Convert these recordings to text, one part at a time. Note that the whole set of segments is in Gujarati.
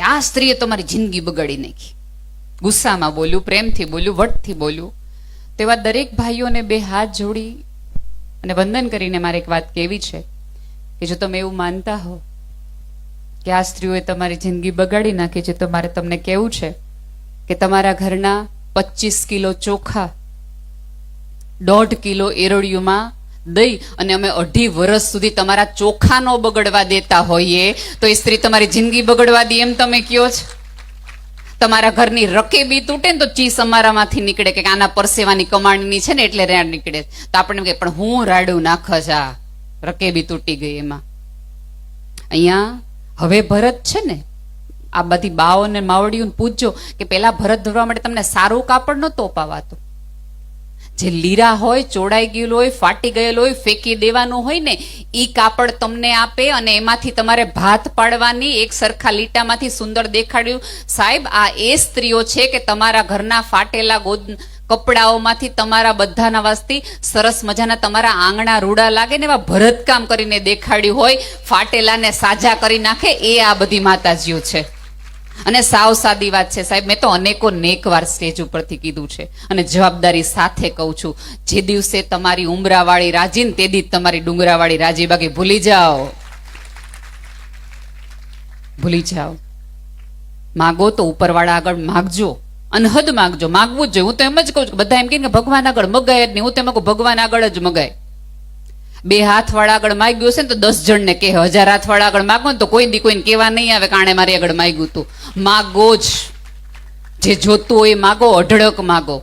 કે આ સ્ત્રીએ તમારી જિંદગી બગાડી નાખી. ગુસ્સામાં બોલ્યું, પ્રેમથી બોલ્યું, વટથી બોલ્યું. તેવા દરેક ભાઈઓને બે હાથ જોડી અને વંદન કરીને મારે એક વાત કહેવી છે કે જો તમે એવું માનતા હો કે આ સ્ત્રીઓએ તમારી જિંદગી બગાડી નાખી છે, તો મારે તમને કહેવું છે કે તમારા ઘરના 25 કિલો ચોખા 1.5 કિલો એરડિયુંમાં દઈ અને અમે 2.5 વર્ષ સુધી તમારા ચોખા નો બગડવા દેતા હોઈએ તો એ સ્ત્રી તમારી જિંદગી બગડવા દે એમ તમે કયો છો? તમારા ઘરની રકેબી તૂટે ને તો ચીસ અમારામાંથી નીકળે કે આના પરસેવાની કમાણીની છે ને એટલે રાડ નીકળે, તો આપણે કે પણ હું રાડું નાખસ, આ રકેબી તૂટી ગઈ એમાં. અહીંયા હવે ભરત છે ને, આ બધી બાઓ ને માવડીઓને પૂછજો કે પેલા ભરત ધરવા માટે તમને સારું કાપડ નહોતું અપાવાતું. જે લીરા હોય, ચોડાઈ ગયેલું હોય, ફાટી ગયેલું હોય, ફેંકી દેવાનું હોય ને, ઈ કાપડ તમને આપે અને એમાંથી તમારે ભાત પાડવાની. એક સરખા લીટામાંથી સુંદર દેખાડ્યું, સાહેબ આ એ સ્ત્રીઓ છે કે તમારા ઘરના ફાટેલા કપડાઓમાંથી તમારા બધાના વાસ્તી સરસ મજાના તમારા આંગણા રૂડા લાગે ને એવા ભરતકામ કરીને દેખાડ્યું હોય, ફાટેલાને સાજા કરી નાખે. એ આ બધી માતાજીઓ છે. અને સાવ સાદી વાત છે સાહેબ, મેં તો અનેકો નેકવાર સ્ટેજ ઉપરથી કીધું છે અને જવાબદારી સાથે કહું છું, જે દિવસે તમારી ઉમરાવાળી રાજી ને તે દી તમારી ડુંગરાવાળી રાજી. બાકી ભૂલી જાઓ, ભૂલી જાઓ. માગો તો ઉપરવાળા આગળ માગજો, અનહદ માગજો, માગવું જ જોઈએ. હું તો એમ જ કહું છું, બધા એમ કે ભગવાન આગળ મગાય જ નહીં. હું તો એમ કહું ભગવાન આગળ જ મગાય. 2 હાથ વાળા આગળ માગ્યું છે ને તો 10 જણને કહે, 1000 હાથ વાળા આગળ માગો ને તો કોઈ દી કોઈને કહેવા નહીં આવે કાણે મારી આગળ માગ્યું તું. માગો જ, જે જોતું હોય માગો, અઢળક માગો.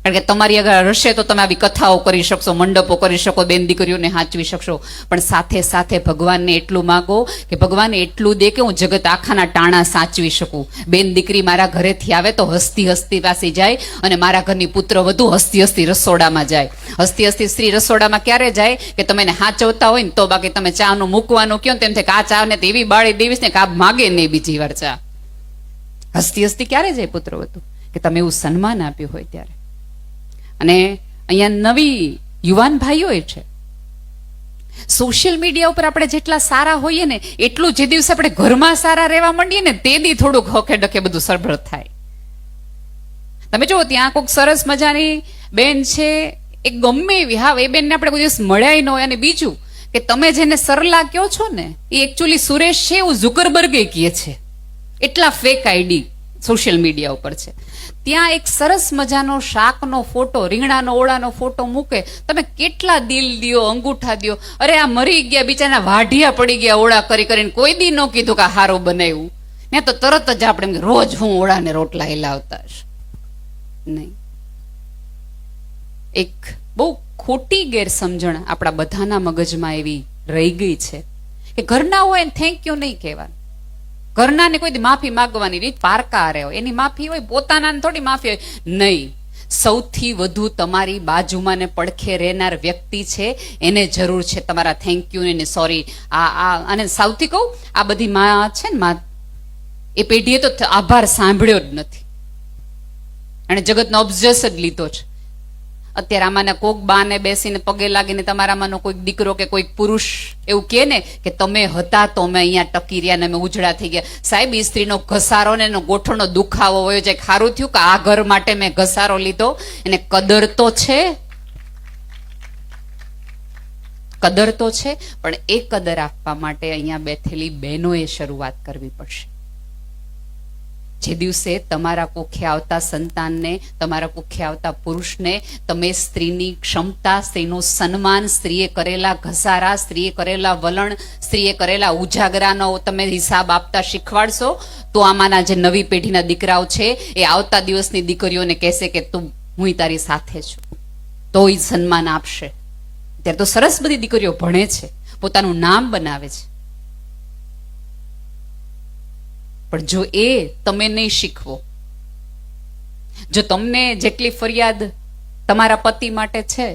કારણ કે તમારી આગળ હશે તો તમે આવી કથાઓ કરી શકશો, મંડપો કરી શકો, બેન દીકરીઓને સાચવી શકશો. પણ સાથે સાથે ભગવાનને એટલું માગો કે ભગવાન એટલું દે કે હું જગત આખાના ટાણા સાચવી શકું. બેન દીકરી મારા ઘરેથી આવે તો હસતી હસતી પાસી જાય અને મારા ઘરની પુત્ર વધુ હસતી હસતી રસોડામાં જાય. હસતી હસતી સ્ત્રી રસોડામાં ક્યારે જાય કે તમે એને સાચવતા હોય ને તો. બાકી તમે ચાનું મૂકવાનું કહો ને તેમ થાય કે આ ચા ને તો એવી બાળી દેવીશ ને કે આ માગે નહીં બીજી વાર ચા. હસતી હસતી ક્યારે જાય પુત્ર વધુ? કે તમે એવું સન્માન આપ્યું હોય ત્યારે. અને અહીંયા નવી યુવાન ભાઈઓ એ છે, સોશિયલ મીડિયા ઉપર આપણે જેટલા સારા હોઈએ ને એટલું જે દિવસે આપણે ઘરમાં સારા રહેવા માંડીએ ને તે દી થોડુંક હોખે ડખે બધું સરભર થાય. તમે જુઓ ત્યાં કોઈક સરસ મજાની બેન છે, એક ગમે એવી, હા એ બેનને આપણે કોઈ દિવસ મળ્યા ન હોય. અને બીજું કે તમે જેને સરલા કહો છો ને એ એકચ્યુઅલી સુરેશ છે એવું ઝુકરબર્ગે કહે છે. એટલા ફેક આઈડી સોશિયલ મીડિયા ઉપર છે. ત્યાં એક સરસ મજાનો શાકનો ફોટો, રીંગણાનો ઓળાનો ફોટો મૂકે, તમે કેટલા દિલ દિયો, અંગૂઠા દિયો. અરે આ મરી ગયા બિચારા, વાઢિયા પડી ગયા ઓળા કરી કરીને. કોઈ દી ન કીધું કે હારું બનાવ્યું ને, તો તરત જ આપણે રોજ હું ઓળા ને રોટલા હિલાવતા હશે નહીં. એક બહુ ખોટી ગેરસમજણ આપણા બધાના મગજમાં એવી રહી ગઈ છે કે ઘરના હોય ને થેન્ક યુ નહીં કહેવાનું. ઘરનાને કોઈ માફી માંગવાની રીત પારકા રહ્યો, એની માફી હોય, પોતાના થોડી માફી હોય નહીં. સૌથી વધુ તમારી બાજુમાં ને પડખે રહેનાર વ્યક્તિ છે એને જરૂર છે તમારા થેન્ક યુ ને સોરી. અને સૌથી કહું, આ બધી માં છે ને, માં એ પેઢીએ તો આભાર સાંભળ્યો જ નથી અને જગતનો અબજસ જ લીધો છે. અત્યારે આમાંના કોક બાને બેસીને પગે લાગીને તમારામાંનો કોઈક દીકરો કે કોઈક પુરુષ એવું કહે ને કે તમે હતા તો અમે અહીંયા ટકી રહ્યા ને અમે ઉજળા થઈ ગયા. સાહેબ એ સ્ત્રીનો ઘસારો ને એનો ગોઠણનો દુખાવો હોય છે. ખારું થયું કે આ ઘર માટે મેં ઘસારો લીધો. એને કદર તો છે, કદર તો છે, પણ એ કદર આપવા માટે અહીંયા બેઠેલી બહેનોએ શરૂઆત કરવી પડશે. જે દિવસે તમારા કોખે આવતા સંતાનને, તમારા કોખે આવતા પુરુષને તમે સ્ત્રીની ક્ષમતા, સ્ત્રીનું સન્માન, સ્ત્રીએ કરેલા ઘસારા, સ્ત્રીએ કરેલા વલણ, સ્ત્રીએ કરેલા ઉજાગરાનો તમે હિસાબ આપતા શીખવાડશો તો આમાંના જે નવી પેઢીના દીકરાઓ છે એ આવતા દિવસની દીકરીઓને કહેશે કે તું હું તારી સાથે છું, તો એ સન્માન આપશે. ત્યારે તો સરસ બધી દીકરીઓ ભણે છે, પોતાનું નામ બનાવે છે. પણ જો એ તમે નહીં શીખવો, જો તમને જેટલી ફરિયાદ તમારા પતિ માટે છે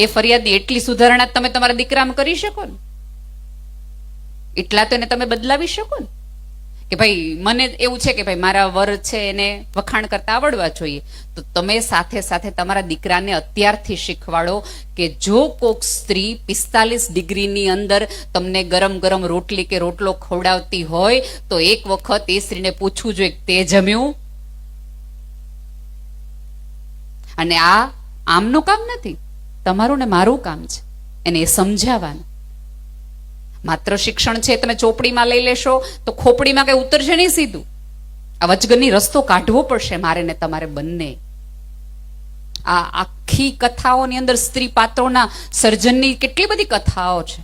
એ ફરિયાદની એટલી સુધારણા તમે તમારા દીકરામાં કરી શકો ને, એટલા તો એને તમે બદલાવી શકો ને. કે ભાઈ મને એવું છે કે ભાઈ મારા વર છે એને વખાણ કરતા આવડવા જોઈએ, તો તમે સાથે સાથે તમારા દીકરાને અત્યારથી શીખવાડો કે જો કોક સ્ત્રી 45 ડિગ્રીની અંદર તમને ગરમ ગરમ રોટલી કે રોટલો ખવડાવતી હોય તો એક વખત એ સ્ત્રીને પૂછવું જોઈએ તે જમ્યું. અને આ આમનું કામ નથી, તમારું ને મારું કામ છે એને એ સમજાવવાનું. માત્ર શિક્ષણ છે તમે ચોપડીમાં લઈ લેશો તો ખોપડીમાં કઈ ઉતરશે નહીં સીધું. આ વચગરની રસ્તો કાઢવો પડશે મારે ને તમારે બંને. આ આખી કથાઓની અંદર સ્ત્રી પાત્રોના સર્જનની કેટલી બધી કથાઓ છે.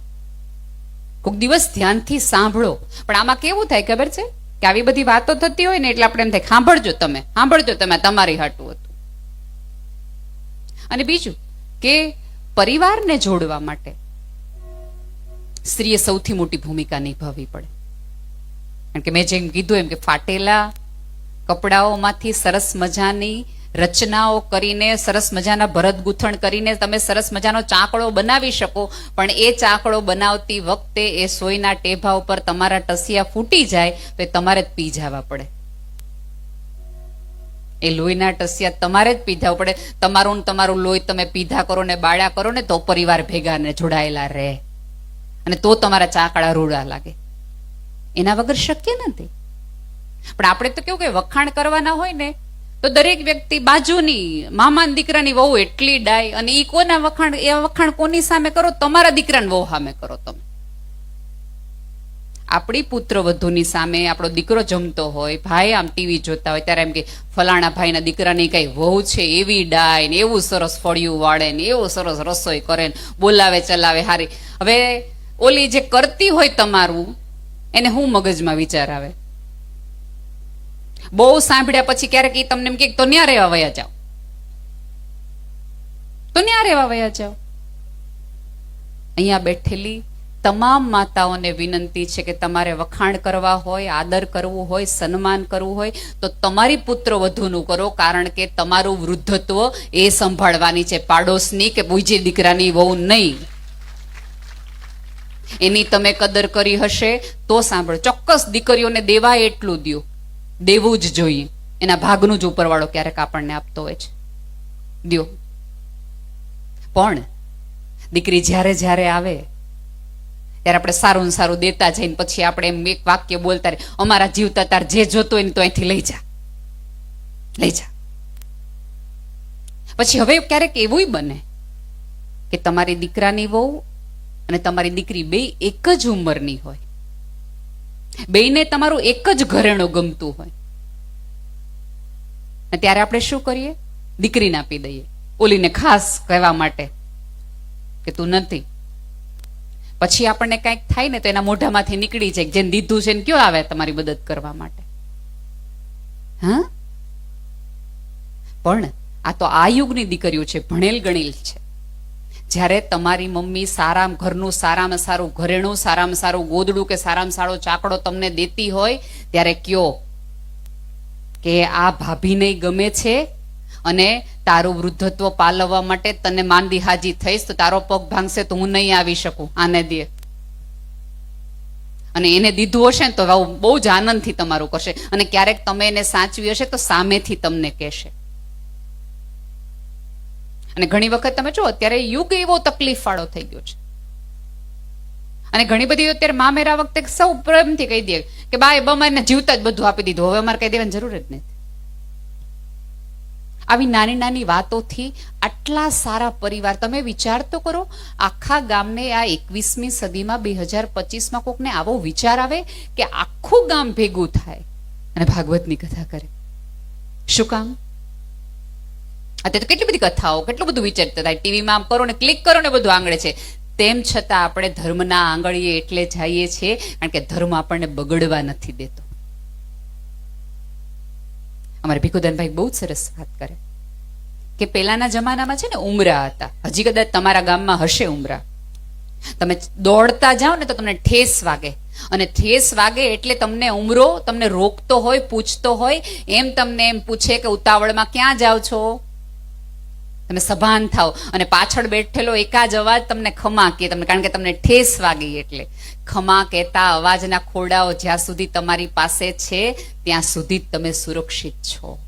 કોઈક દિવસ ધ્યાનથી સાંભળો. પણ આમાં કેવું થાય ખબર છે કે આવી બધી વાતો થતી હોય ને એટલે આપણે એમ થાય સાંભળજો તમે તમારી હાટું હતું. અને બીજું કે પરિવારને જોડવા માટે સ્ત્રીએ સૌથી મોટી ભૂમિકા નિભાવવી પડે. કારણ કે મેં જેમ કીધું એમ કે ફાટેલા કપડાઓમાંથી સરસ મજાની રચનાઓ કરીને, સરસ મજાના ભરત ગૂંથણ કરીને તમે સરસ મજાનો ચાકડો બનાવી શકો, પણ એ ચાકડો બનાવતી વખતે એ સોયના ટેભા ઉપર તમારા ટસિયા ફૂટી જાય તો એ તમારે જ પી જવા પડે. એ લોહીના ટસિયા તમારે જ પીધા પડે. તમારું લોહી તમે પીધા કરો ને બાળ્યા કરો ને તો પરિવાર ભેગા ને જોડાયેલા રહે, અને તો તમારા ચાકડા રૂડા લાગે. એના વગર શક્ય નથી. પણ આપણે તો કેવું કે વખાણ કરવાના હોય ને તો દરેક વ્યક્તિ બાજુની મામા દીકરાની વહુ એટલી ડાય, અને એ કોના વખાણ, એ વખાણ કોની સામે કરો? તમારા દીકરાની વહુ સામે કરો. તમે આપણી પુત્ર વધુની સામે આપણો દીકરો જમતો હોય, ભાઈ આમ ટીવી જોતા હોય ત્યારે એમ કે ફલાણા ભાઈના દીકરાની કઈ વહુ છે એવી ડાય ને એવું સરસ ફળિયું વાળે ને એવું સરસ રસોઈ કરે ને બોલાવે ચલાવે હારી. હવે ઓલી જે કરતી હોય તમારું એને હું મગજમાં વિચાર આવે? બહુ સાંભળ્યા પછી ક્યારેક એ તમને એમ કે તો ન્યા રહેવા વયા જાઓ, તો ન્યા રહેવા વયા જાઓ. અહીંયા બેઠેલી તમામ માતાઓને વિનંતી છે કે તમારે વખાણ કરવા હોય, આદર કરવું હોય, સન્માન કરવું હોય તો તમારી પુત્ર વધુનું કરો. કારણ કે તમારું વૃદ્ધત્વ એ સંભાળવાની છે, પાડોશની કે બીજી દીકરાની વહુ નહીં. એની તમે કદર કરી હશે તો સાંભળો. ચોક્કસ દીકરીઓને દેવા એટલું દો, દેવું જ જોઈએ. એના ભાગનું જ ઉપરવાળો ક્યારેક આપણને આપતો હોય છે, દો. પણ દીકરી જ્યારે જ્યારે આવે ત્યારે આપણે સારું ને સારું દેતા જઈને પછી આપણે એમ એક વાક્ય બોલતા રહે, અમારા જીવતા તાર જે જોતો હોય ને તો અહીંથી લઈ જા. પછી હવે ક્યારેક એવું બને કે તમારી દીકરાની વહુ અને તમારી દીકરી બે એક જ ઉંમરની હોય, બેયને તમારું એક જ ઘરેણું ગમતું હોય, અને ત્યારે આપણે શું કરીએ? દીકરીને આપી દઈએ, ઓલીને ખાસ કહેવા માટે કે તું નથી. પછી આપણને કંઈક થાય ને તો એના મોઢામાંથી નીકળી જાય જેને દીધું છે ને કયો આવે તમારી મદદ કરવા માટે. હા, પણ આ તો આ યુગની દીકરીઓ છે, ભણેલ ગણેલ છે. જ્યારે તમારી મમ્મી ઘરનું સારામાં સારું ઘરેણું, સારામાં સારું ગોદડું કે સારામાં સારો ચાકડો તમને દેતી હોય ત્યારે કયો કે આ ભાભીને ગમે છે અને તારું વૃદ્ધત્વ પાલવવા માટે તને માંદી હાજી થઈશ તો તારો પગ ભાંગશે તો હું નહીં આવી શકું, આને દે. અને એને દીધું હશે ને તો બહુ જ આનંદથી તમારું કરશે, અને ક્યારેક તમે એને સાચવી હશે તો સામેથી તમને કહેશે. અને ઘણી વખત તમે જો અત્યારે યુગ એવો તકલીફ વાળો થઈ ગયો છે, અને ઘણી બધી અત્યારે મામેરા વખતે સૌ પ્રેમથી કહી દે કે બાય બમાને જીવતા જ બધું આપી દીધું, હવે અમારે કહી દેવાની જરૂર જ નથી. આવી નાની નાની વાતોથી આટલા સારા પરિવાર, તમે વિચાર તો કરો, આખા ગામને આ 21મી સદીમાં 2025માં કોકને આવો વિચાર આવે કે આખું ગામ ભેગું થાય અને ભાગવતની કથા કરે. શું કામ? અત્યારે તો કેટલી બધી કથાઓ, કેટલું બધું વિચારતા થાય. ટીવીમાં આમ કરો ને ક્લિક કરો ને બધું આંગળે છે. તેમ છતાં આપણે ધર્મના આંગળીએ એટલે જઈએ છીએ કારણ કે ધર્મ આપણને બગડવા નથી દેતો. અમારે ભીખુદાનભાઈ બહુ જ સરસ વાત કરે કે પહેલાના જમાનામાં છે ને ઉમરા હતા, હજી કદાચ તમારા ગામમાં હશે ઉમરા. તમે દોડતા જાઓ ને તો તમને ઠેસ વાગે, અને ઠેસ વાગે એટલે તમને ઉમરો તમને રોકતો હોય, પૂછતો હોય, એમ તમને એમ પૂછે કે ઉતાવળમાં ક્યાં જાઓ છો? તમે સભાન થાવ, અને પાછળ બેઠેલો એકાજ અવાજ તમને ખમા કે તમને, કારણ કે તમને ઠેસ વાગી એટલે ખમા કહેતા અવાજના ખોરડાઓ જ્યાં સુધી તમારી પાસે છે ત્યાં સુધી જ તમે સુરક્ષિત છો.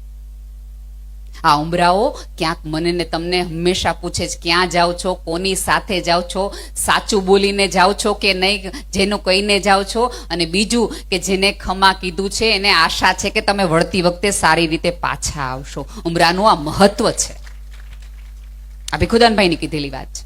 આ ઉમરાઓ ક્યાંક મને ને તમને હંમેશા પૂછે છે ક્યાં જાઓ છો, કોની સાથે જાઓ છો, સાચું બોલીને જાઓ છો કે નહીં, જેનું કહીને જાઓ છો. અને બીજું કે જેને ખમા કીધું છે એને આશા છે કે તમે વળતી વખતે સારી રીતે પાછા આવશો. ઉમરાનું આ મહત્વ છે. આ ભીખુદાનભાઈની કીધેલી વાત છે.